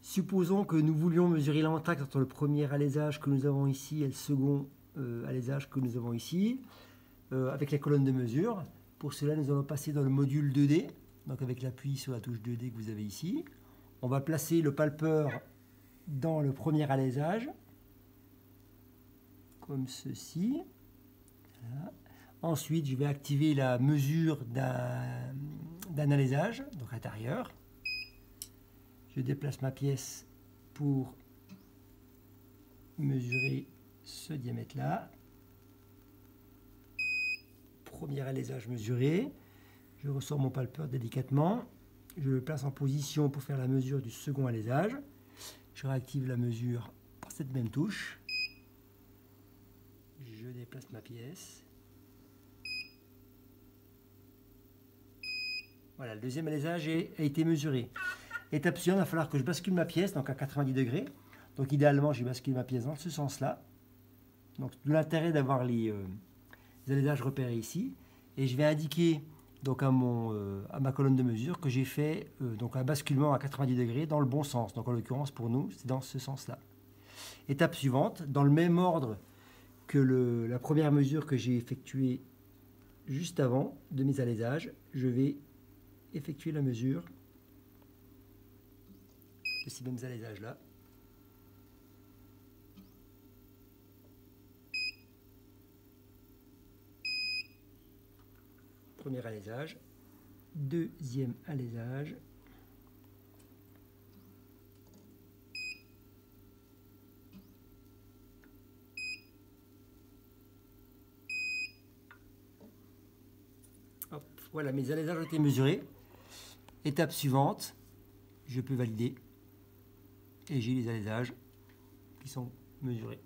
Supposons que nous voulions mesurer l'entaxe entre le premier alésage que nous avons ici et le second alésage que nous avons ici, avec la colonne de mesure. Pour cela, nous allons passer dans le module 2D, donc avec l'appui sur la touche 2D que vous avez ici. On va placer le palpeur dans le premier alésage, comme ceci. Voilà. Ensuite, je vais activer la mesure d'un alésage, donc intérieur. Je déplace ma pièce pour mesurer ce diamètre-là. Premier alésage mesuré. Je ressors mon palpeur délicatement. Je le place en position pour faire la mesure du second alésage. Je réactive la mesure par cette même touche. Je déplace ma pièce. Voilà, le deuxième alésage a été mesuré. Étape suivante, il va falloir que je bascule ma pièce, donc à 90 degrés. Donc idéalement, je bascule ma pièce dans ce sens-là. Donc de l'intérêt d'avoir les alésages repérés ici. Et je vais indiquer donc à ma colonne de mesure que j'ai fait donc un basculement à 90 degrés dans le bon sens. Donc en l'occurrence pour nous, c'est dans ce sens-là. Étape suivante, dans le même ordre que la première mesure que j'ai effectuée juste avant de mes alésages, je vais effectuer la mesure de ces mêmes alésages-là. Premier alésage, deuxième alésage, hop, voilà, mes alésages ont été mesurés. Étape suivante, je peux valider et j'ai les alésages qui sont mesurés.